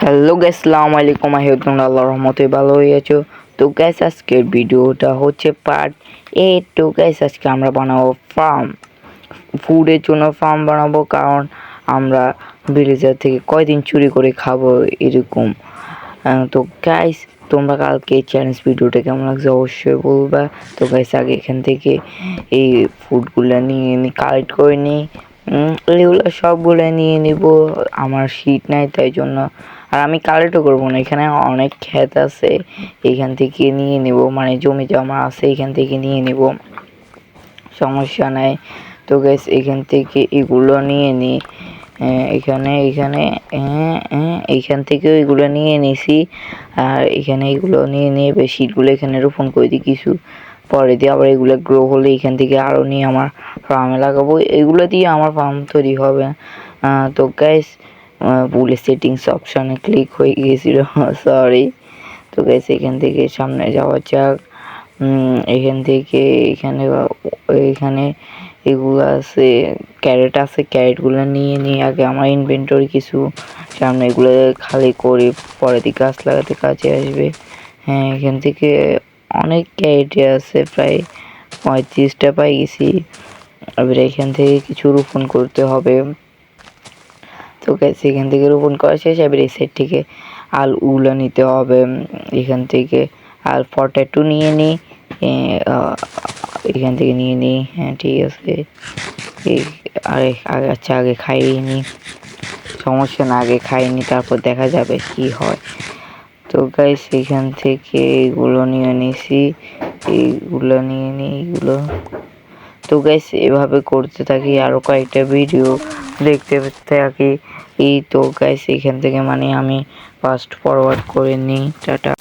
Hello guys, আসসালামু আলাইকুম। তোমরা আল্লাহর রহমতে ভালো আছো? তো গাইস, আজকের ভিডিওটা হচ্ছে পার্ট 8। তো গাইস, আজকে আমরা বানাবো ফুডের জন্য ফার্ম বানাবো, কারণ আমরা ভিলেজার থেকে কয়দিন চুরি করে খাবো এরকম। তো গাইস, তোমরা কালকে এই চ্যালেঞ্জ ভিডিওটা কেমন লাগছে অবশ্যই বলবা। তো গাইস, আগে এখান থেকে এই ফুডগুলো নিয়ে কালেক্ট করে নিই। এগুলো সবগুলো নিয়ে নিব। আমার শীট নাই, তাই জন্য আর আমি কালেক্টও করবো না। এখানে অনেক ক্ষেত আছে, এখান থেকে নিয়ে নিব, মানে জমি জমা আছে, এখান থেকে নিয়ে নিব, সমস্যা নাই। তো গাইস, এখান থেকে এগুলো নিয়ে নিই। এইখান থেকেও এগুলো নিয়ে নিছি। আর এখানে এগুলো নিয়ে শীটগুলো এখানে রোপণ করে দিই কিছু, পরে দিয়ে আবার এগুলো গ্রো হলে এখান থেকে আরও নিয়ে আমার ফার্মে লাগাবো। এগুলো দিয়ে আমার ফার্ম তৈরি হবে। তো গাইস, ভুলে সেটিংস অপশানে ক্লিক হয়ে গিয়েছিল, সরি। তো গাইস, এখান থেকে সামনে যাওয়া যাক। এখান থেকে এখানে এগুলো আছে, ক্যারেট আছে, ক্যারেটগুলো নিয়ে আগে আমার ইনভেন্টরি কিছু সামনে এগুলো খালি করে পরে দিয়ে গাছ লাগাতে কাজে আসবে। হ্যাঁ, এখান থেকে অনেক ক্যারেট আছে, প্রায় 35টা পাই গেছি। এবার এখান থেকে কিছু রোপণ করতে হবে। তো গাইস, এখান থেকে রোপণ করা শেষ। এবার এই সাইড থেকে আলুগুলো নিতে হবে। এখান থেকে পটেটো নিয়ে নিই, এখান থেকে নিয়ে নিই। হ্যাঁ, ঠিক আছে। আচ্ছা, আগে খাইয়ে নিই, সমস্যা না, আগে খাইয়ে নিই, তারপর দেখা যাবে কি হয়। তো গাইস, এখান থেকে এগুলো নিয়ে নিছি, এইগুলো নিয়ে নিই এগুলো। তো গাইস, এভাবে করতে থাকি, আরো কয়েকটা ভিডিও দেখতে থাকি। তো গাইস, এখান থেকে মানে আমি ফাস্ট ফরওয়ার্ড করে নিই। টাটা।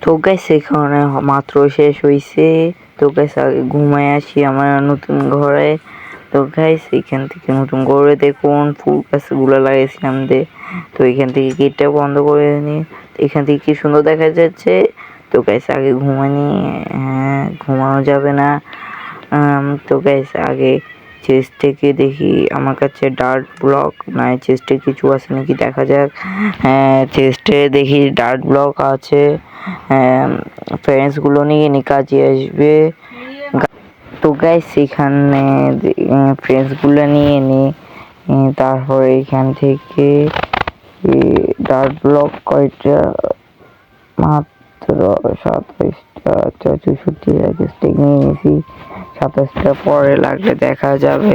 তো গাইস, এখানে মাত্র শেষ হয়েছে। তো গাইস, আগে ঘুমায় আসি আমার নতুন ঘরে। তো গাইস, এখান থেকে নতুন করে দেখুন ফুল গাছগুলো লাগাইছিলাম তো এখান থেকে গেটটা বন্ধ করে নিই। এখান থেকে কি সুন্দর দেখা যাচ্ছে। তো গাইস, আগে ঘুমানি, হ্যাঁ, ঘুমানো যাবে না। তো গাইস, আগে চেস্ট থেকে দেখি আমার কাছে ডার্ট ব্লক নাই, চেস্টে কিছু আছে নাকি দেখা যাক। হ্যাঁ, চেস্টে দেখি ডার্ট ব্লক আছে। ফ্রেন্ডসগুলো নিয়ে কাজে আসবে। তো গাইস, এখানে ফ্রেন্ডসগুলো নিয়ে নিই। তারপর এখান থেকে ডার্ট ব্লক কয়টা, মাত্র 27টা। আচ্ছা, 64 নিয়ে নিয়েছি, 27টা পরে লাগলে দেখা যাবে।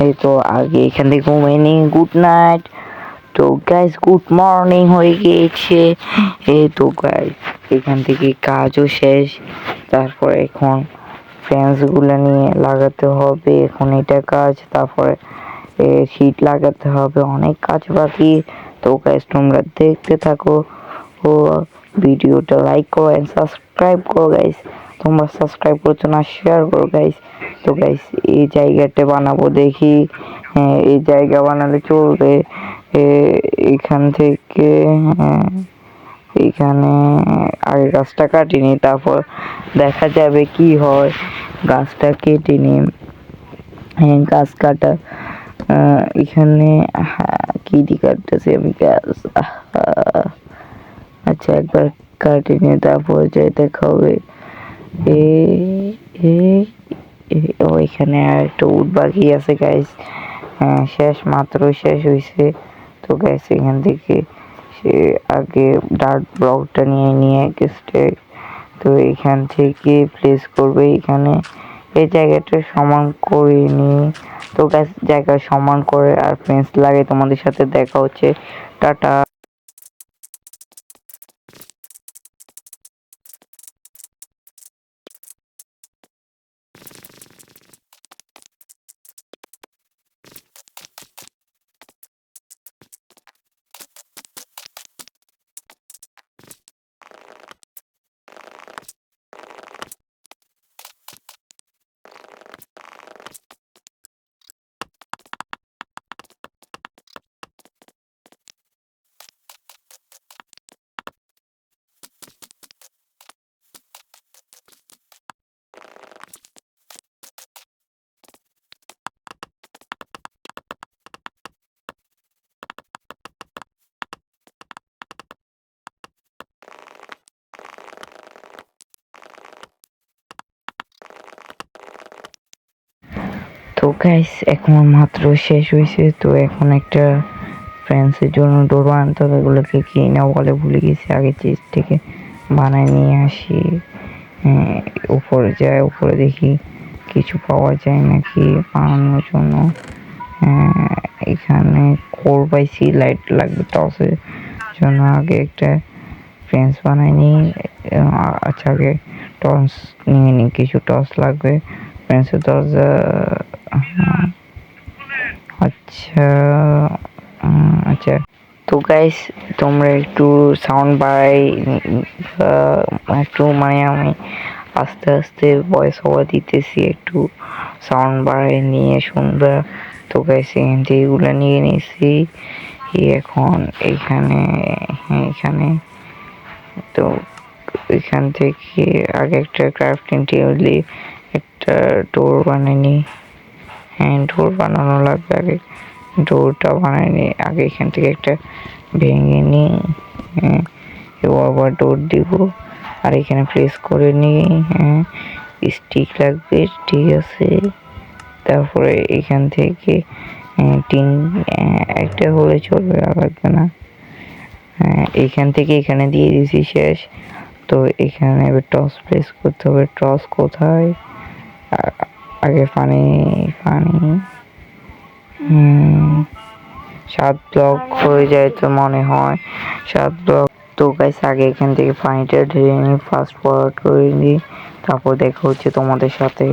এই তো আগে এখান থেকে ঘুমিয়ে নিই। Good night. তো গাইস, গুড মর্নিং হয়ে গিয়েছে। এই তো গাইস, এখান থেকে কাজও শেষ। তারপর এখন ফ্যান্সগুলো নিয়ে লাগাতে হবে, এখন এটা কাজ। তারপরে শীট লাগাতে হবে, অনেক কাজ বাকি। তো গাইস, তোমরা দেখতে থাকো ও ভিডিওটা লাইক করো এন্ড সাবস্ক্রাইব করো গাইস। তোমরা সাবস্ক্রাইব করছো না, শেয়ার করো গাইস। তো গাইস, এই জায়গাটা বানাবো দেখি। হ্যাঁ, এই জায়গা বানালে চলবে। এখান থেকে এখানে আগে গাছটা কাটিনি, তারপর দেখা যাবে কি হয়। গাছটা কেটে নি। হ্যাঁ, গাছ কাটা এখানে কি দি কাটতেছি আমি গাছ। আচ্ছা, একবার কাটে নিয়ে তারপর যাই দেখা হবে। ওইখানে আর একটা উট বাকি আছে গাইস। হ্যাঁ, মাত্র শেষ হয়েছে। তো গাইস, এখান থেকে সে আগে ডার্ট ব্লকটা নিয়ে গেছে। তো এখান থেকে প্লেস করবে এখানে, এই জায়গাটা সমান করে নি। তো গাইস, জায়গা সমান করে আর ফেন্স লাগে তোমাদের সাথে দেখা হচ্ছে। টাটা। তো গাইস এখন মাত্র শেষ হয়েছে, তো এখন একটা ফ্রেন্ডসের জন্য ডোর বানাতে হবে। এগুলোকে কি না বলে ভুলে গেছি, আগে চিজ থেকে বানায় নিয়ে আসি। উপরে যাই, উপরে দেখি কিছু পাওয়া যায় নাকি বানানোর জন্য। এখানে কোর পাইছি, লাইট লাগবে টসের জন্য। আগে একটা ফ্রেন্স বানাই নি। আচ্ছা আগে টস নিয়ে নি, কিছু টস লাগবে ফ্রেন্সের দরজা। আচ্ছা আচ্ছা, তো গাইস তোমরা একটু সাউন্ড বাড়াই, একটু মানে আমি আস্তে আস্তে ভয়েস ওভার দিতেছি, একটু সাউন্ড বাড়াই নিয়ে শুনবা। তো গাইস এখান থেকে এগুলো নিয়ে নিয়েছি এখন এখানে। এখানে তো এখান থেকে আগে একটা ক্রাফটিং টেবিলে একটা ডোর বানাইনি। ডোর বানানো লাগবে, আগে ডোরটা বানাইনি। আগে এখান থেকে একটা ভেঙে নিই, এবার আবার ডোর দিব। আর এখানে প্রেস করে নিই, স্টিক লাগবে, ঠিক আছে। তারপরে এখান থেকে টিন একটা হলে চলবে, আর লাগবে না। এইখান থেকে এখানে দিয়ে দিয়েছি, শেষ। তো এখানে এবার টস প্রেস করতে হবে। টস কোথায়? আগে পানি পানি 7 ব্লক হয়ে যায় তো মনে হয়, 7 ব্লক। তো গাইস আগে এখান থেকে পানিটা ঢেলে নিই, ফাস্ট ফরওয়ার্ড করে নিই, তারপর দেখা হচ্ছে তোমাদের সাথে।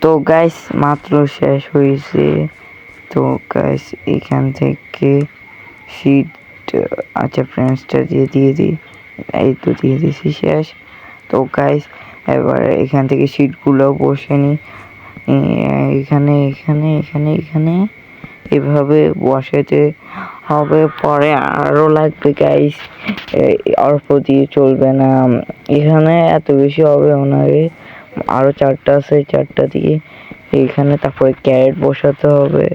তো গাইস মাত্র শেষ হয়েছে। তো গাইস এখান থেকে শীট, আচ্ছা ফ্রেন্ডসটা দিয়ে দিই, এই তো দিয়ে দিয়েছি, শেষ। তো গাইস এবার এখান থেকে শীটগুলো বসে নিই, এখানে এখানে এখানে এখানে এভাবে বসাতে হবে। পরে আরো লাগবে গাইস, অল্প দিয়ে চলবে না, এখানে এত বেশি হবে ওনারে। আরো 4টা আছে, 4টা দিয়ে এখানে। তারপরে ক্যারেট বসাতে হবে,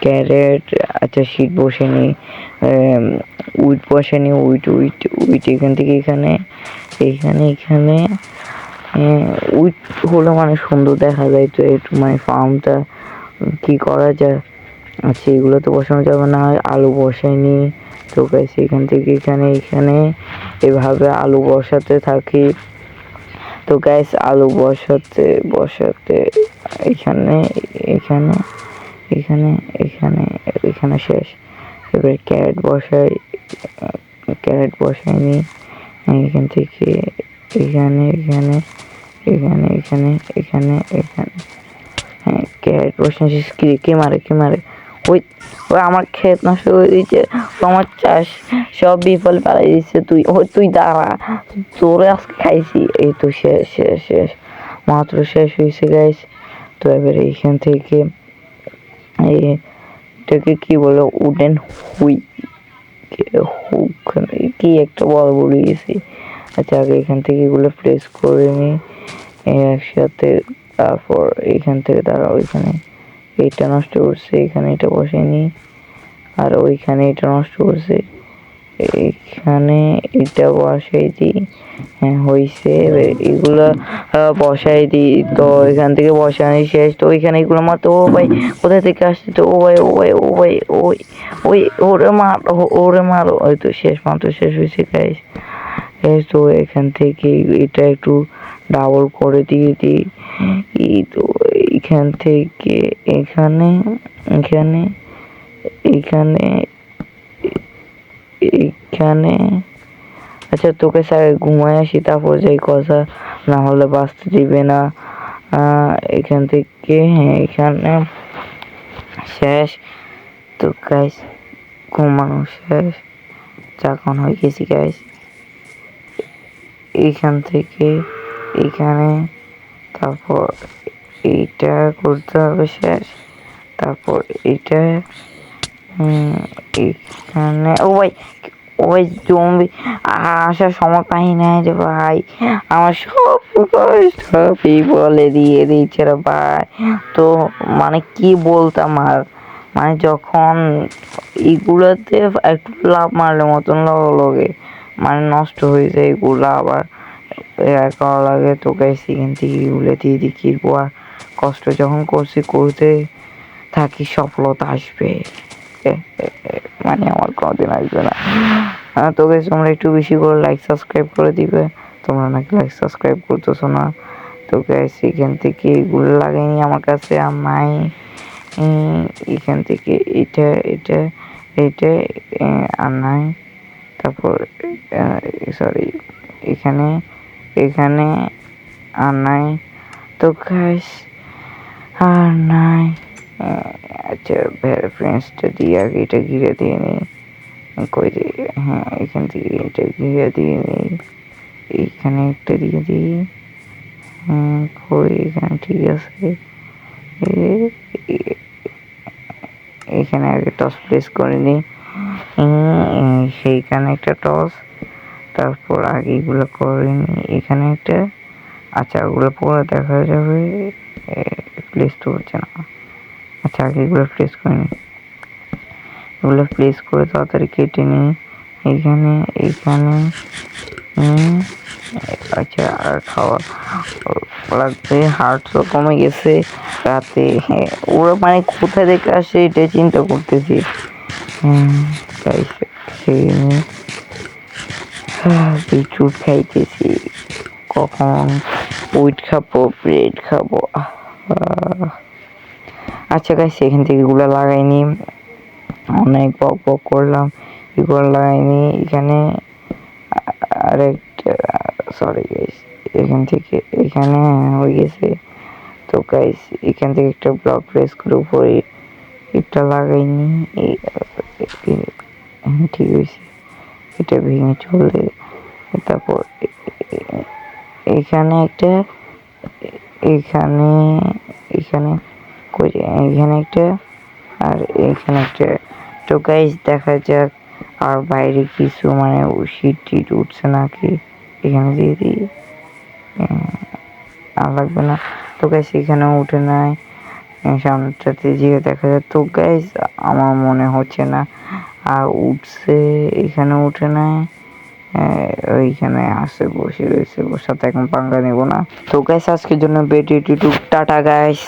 ক্যারেট। আচ্ছা শীট বসে নি, উইট বসে নি, উইট উইট উইট এখান থেকে এখানে এখানে এখানে। উইট হলো মানে সুন্দর দেখা যায়, তো একটু মানে ফার্মটা কি করা যায়। আচ্ছা এগুলো তো বসানো যাবে না, আলু বসাইনি। তো গাইস এখান থেকে এখানে এখানে এভাবে আলু বসাতে থাকি। তো গাইস আলু বসাতে বসাতে এখানে এখানে এখানে এখানে এখানে শেষ। এবার ক্যারেট বসাই, ক্যারেট বসাইনি। এখান থেকে এখানে এখানে এখানে এখানে এখানে এখানে, ক্যারেট বসাইছি। কে মারে কে মারে? ওই ওই আমার ক্ষেত নষ্ট করে দিচ্ছে, আমার চাষ সব বিফল পালাই দিচ্ছে। তুই দাঁড়া, তোরে আজকে খাইছি। এই তো শেষ শেষ শেষ, মাত্র শেষ হয়েছে গাইস। তো এবারে এইখান থেকে এটাকে কি বলে, উডেন হুইক, হুক কি একটা বলে গেছি। আচ্ছা আগে এখান থেকে এগুলো প্লেস করে নিই একসাথে। তারপর এখান থেকে দাঁড়া, ওইখানে এইটা নষ্ট করছে, এখানে এটা বসে নি। আর ওইখানে এটা নষ্ট করছে, এখানে এটা বসাই দিই। হ্যাঁ হয়েছে, এগুলা বসাই দিই। তো এখান থেকে বসানো শেষ। তো এখানে এগুলো মারতে, ও ভাই কোথা থেকে আসছে? তো ও ভাই ও ভাই ও ভাই ওই ওই ওরে মার, ওরে মারো। ওই তো শেষ, মাত্র শেষ হয়েছে গাইস। তো এখান থেকে এটা একটু ডাবল করে দিয়ে দিই। এই তো এইখান থেকে এখানে এখানে এখানে এখানে আচ্ছা তোকে স্যার ঘুমায় আসি, তারপর যাই কথা, না হলে বাঁচতে দিবে না। এখান থেকে হ্যাঁ এখানে শেষ। তো গাইস ঘুমানো শেষ, যখন হয়ে গেছি গাইস। এইখান থেকে এইখানে, তারপর এইটা করতে হবে শেষ, তারপর এইটা এইখানে। ও ভাই ওই জম্বি আসার সময় পাই নাই রে ভাই, আমার সব সবই বলে দিয়ে দিচ্ছে রে ভাই। তো মানে কি বলতাম আর, মানে যখন এগুলোতে একটু লাভ মারলে মতন লগে মানে নষ্ট হয়ে যায় এগুলা, আবার করা লাগে। তো গাইস এখান থেকে এগুলো দিয়ে দিই, কি আর কষ্ট যখন করছি করতে থাকি, সফলতা আসবে মানে আমার কোনোদিন আসবে না। তো গাইস তোমরা একটু বেশি করে লাইক সাবস্ক্রাইব করে দিবে, তোমরা নাকি লাইক সাবস্ক্রাইব করতেছো না। তো গাইস এখান থেকে এগুলো লাগাইনি, আমার কাছে আর নাই। এখান থেকে এটা এটা এটা আর নাই। তারপর সরি এখানে এখানে আর নাই। তো গাইস আর নাই। আচ্ছা ফ্রেন্ডসটা দিয়ে আগে এটা ঘিরে দিয়ে নিই। কই রে, হ্যাঁ এখান থেকে এটা ঘিরে দিয়ে নিই, এইখানে একটা দিয়ে দিই। কই এখানে ঠিক আছে। এখানে আগে টস প্লেস করে নিই, সেইখানে একটা টস, তারপর আগে এগুলো করে নিই, এখানে একটা। আচ্ছা ওগুলো পরে দেখা যাবে, প্লেস তো হচ্ছে না। আচ্ছা আগে এগুলো প্লেস করে নিই, এগুলো প্লেস করে তাড়াতাড়ি কেটে নিই। এইখানে এইখানে আচ্ছা আর খাওয়া লাগবে, হার্টও কমে গেছে রাতে। হ্যাঁ ওরা মানে কোথায় দেখে আসে এটাই চিন্তা করতেছি। বিস্কুট খাইতেছি, কখন উইট খাবো, ব্রেড খাবো। আচ্ছা গাইস এখান থেকে এগুলো লাগাইনি, অনেক বক বক করলাম, এগুলো লাগাইনি। এখানে আরেকটা সরি গাইস, এখান থেকে এখানে হয়ে গেছে। তো গাইস এখান থেকে একটা ব্লক প্রেস করে উপরে এটা লাগাইনি, ঠিক হয়েছে, এটা ভেঙে চলে। তারপর এখানে একটা, এখানে এখানে এখানে একটা, আর এখানে একটা। তো গাইস দেখা যাক আর বাইরে কিছু মানে শীত টিট উঠছে নাকি, এখানে দিয়ে দিই, আর লাগবে না। তো গাইস এখানেও উঠে নাই, সামনেটাতে যেয়ে দেখা যায়। তো গাইস আমার মনে হচ্ছে না আর উঠছে, এখানে উঠে নাই, ওইখানে আসে বসে রয়েছে, ওর সাথে এখন পাঙ্গা নেব না। তো গাইস আজকের জন্য বেটি টাটা গাইস।